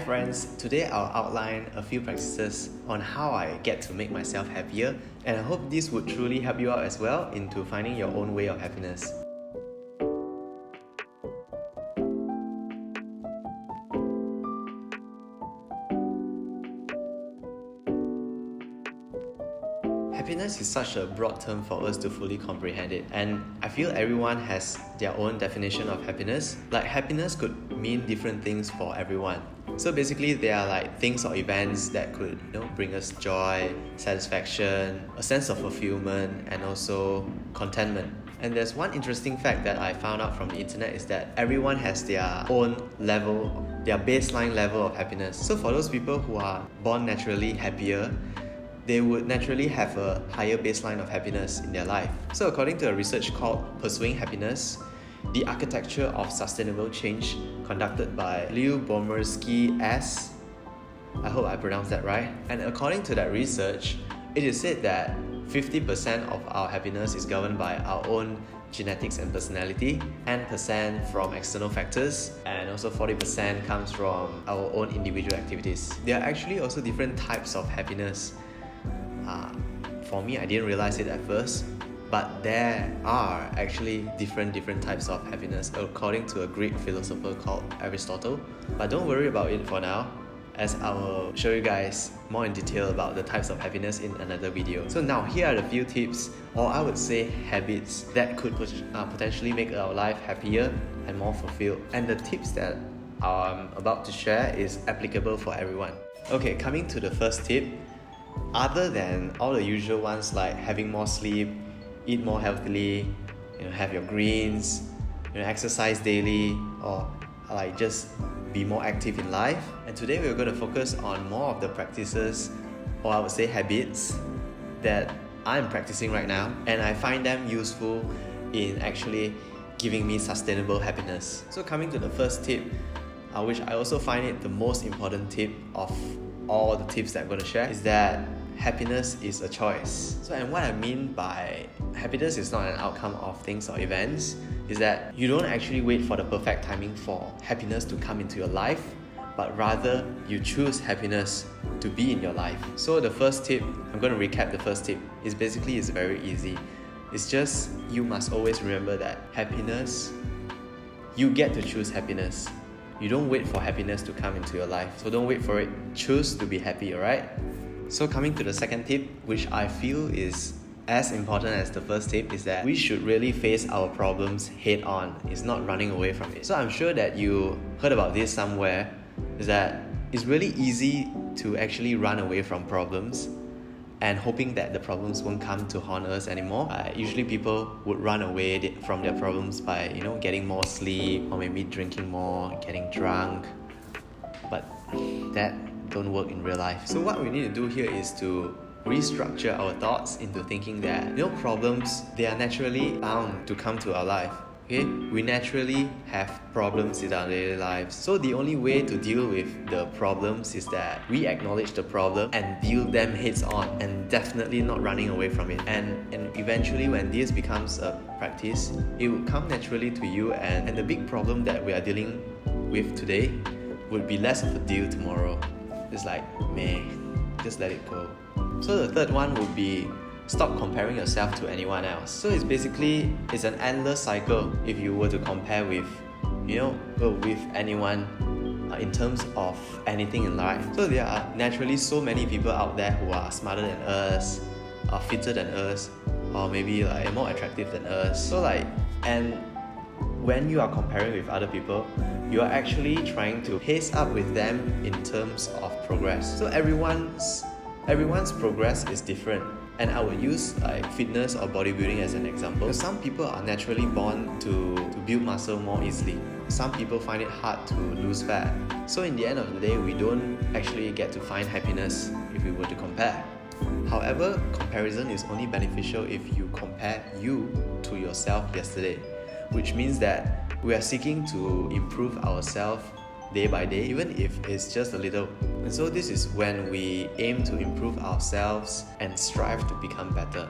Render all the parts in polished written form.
friends, today I'll outline a few practices on how I get to make myself happier, and I hope this would truly help you out as well into finding your own way of happiness. Happiness is such a broad term for us to fully comprehend it, and I feel everyone has their own definition of happiness. Like, happiness could mean different things for everyone. So basically, there are like things or events that could, bring us joy, satisfaction, a sense of fulfillment, and also contentment. And there's one interesting fact that I found out from the internet is that everyone has their own level, their baseline level of happiness. So for those people who are born naturally happier, they would naturally have a higher baseline of happiness in their life. So according to a research called Pursuing Happiness, the Architecture of Sustainable Change, conducted by Lyubomirsky S. I hope I pronounced that right. And according to that research, it is said that 50% of our happiness is governed by our own genetics and personality, 10% from external factors, and also 40% comes from our own individual activities. There are actually also different types of happiness. For me, I didn't realize it at first, but there are actually different types of happiness according to a Greek philosopher called Aristotle. But don't worry about it for now, as I will show you guys more in detail about the types of happiness in another video. So now here are the few tips, or I would say habits, that could potentially make our life happier and more fulfilled. And the tips that I'm about to share is applicable for everyone. Okay, coming to the first tip. Other than all the usual ones like having more sleep, eat more healthily, have your greens, exercise daily, or like just be more active in life. And today we're going to focus on more of the practices, or I would say habits, that I'm practicing right now, and I find them useful in actually giving me sustainable happiness. So coming to the first tip, which I also find it the most important tip of all the tips that I'm going to share, is that happiness is a choice. So, and what I mean by happiness is not an outcome of things or events, is that you don't actually wait for the perfect timing for happiness to come into your life, but rather you choose happiness to be in your life. So the first tip, I'm going to recap the first tip, is basically it's very easy. It's just you must always remember that happiness, you get to choose happiness. You don't wait for happiness to come into your life. So don't wait for it. Choose to be happy, alright? So coming to the second tip, which I feel is as important as the first tip, is that we should really face our problems head on. It's not running away from it. So I'm sure that you heard about this somewhere, is that it's really easy to actually run away from problems and hoping that the problems won't come to haunt us anymore. Usually people would run away from their problems by, getting more sleep, or maybe drinking more, getting drunk. But that don't work in real life. So what we need to do here is to restructure our thoughts into thinking that, problems, they are naturally bound to come to our life. Okay, we naturally have problems in our daily lives. So the only way to deal with the problems is that we acknowledge the problem and deal them heads on, and definitely not running away from it. And eventually when this becomes a practice, it will come naturally to you, and the big problem that we are dealing with today would be less of a deal tomorrow. It's like, meh, just let it go. So the third one would be stop comparing yourself to anyone else. So it's an endless cycle if you were to compare with, with anyone in terms of anything in life. So there are naturally so many people out there who are smarter than us, or fitter than us, or maybe like more attractive than us. So and when you are comparing with other people, you are actually trying to pace up with them in terms of progress. So everyone's progress is different. And I would use like fitness or bodybuilding as an example. Because some people are naturally born to build muscle more easily. Some people find it hard to lose fat. So in the end of the day, we don't actually get to find happiness if we were to compare. However, comparison is only beneficial if you compare you to yourself yesterday, which means that we are seeking to improve ourselves day by day, even if it's just a little. And so this is when we aim to improve ourselves and strive to become better.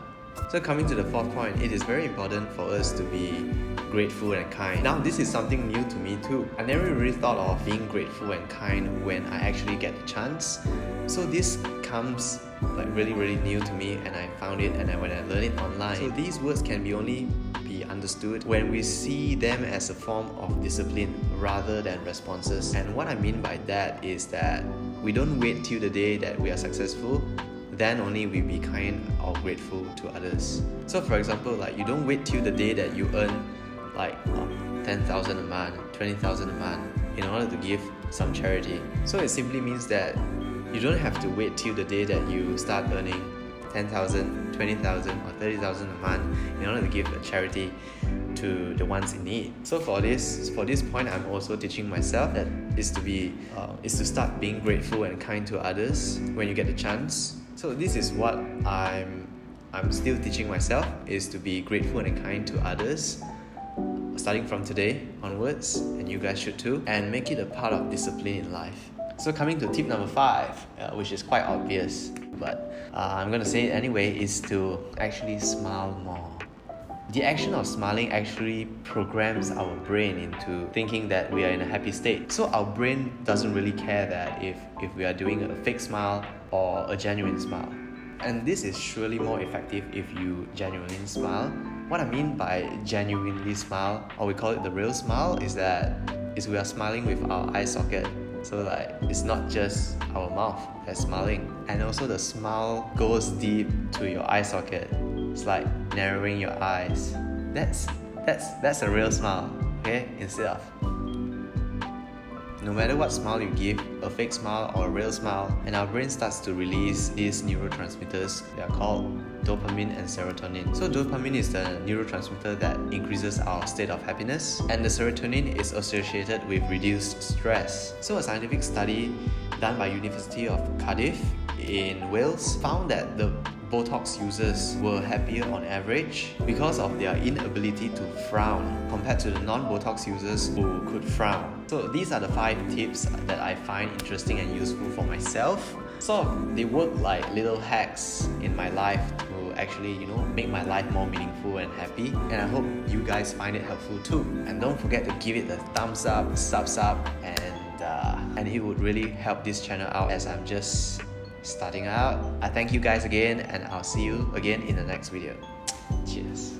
So coming to the fourth point, it is very important for us to be grateful and kind. Now this is something new to me too. I never really thought of being grateful and kind when I actually get the chance. So this comes like really new to me, and I found it and when I learned it online. So these words can only be understood when we see them as a form of discipline rather than responses. And what I mean by that is that we don't wait till the day that we are successful, then only we be kind or grateful to others. So for example, like you don't wait till the day that you earn like 10,000 a month, 20,000 a month in order to give some charity. So it simply means that you don't have to wait till the day that you start earning 10,000, 20,000 or 30,000 a month in order to give a charity to the ones in need. So for this point, I'm also teaching myself that is to start being grateful and kind to others when you get the chance. So this is what I'm still teaching myself, is to be grateful and kind to others starting from today onwards, and you guys should too, and make it a part of discipline in life. So coming to tip number 5, which is quite obvious, but I'm gonna say it anyway, is to actually smile more. The action of smiling actually programs our brain into thinking that we are in a happy state. So our brain doesn't really care that if we are doing a fake smile or a genuine smile. And this is surely more effective if you genuinely smile. What I mean by genuinely smile, or we call it the real smile, is we are smiling with our eye socket. So like it's not just our mouth that's smiling, and also the smile goes deep to your eye socket. It's like narrowing your eyes. That's a real smile, okay? Instead of no matter what smile you give, a fake smile or a real smile, and our brain starts to release these neurotransmitters. They are called dopamine and serotonin. So dopamine is the neurotransmitter that increases our state of happiness, and the serotonin is associated with reduced stress. So a scientific study done by University of Cardiff in Wales found that the Botox users were happier on average because of their inability to frown compared to the non-Botox users who could frown. So these are the 5 tips that I find interesting and useful for myself. So they work like little hacks in my life to actually, make my life more meaningful and happy. And I hope you guys find it helpful too. And don't forget to give it a thumbs up, subs up, and it would really help this channel out as I'm just starting out. I thank you guys again, and I'll see you again in the next video. Cheers.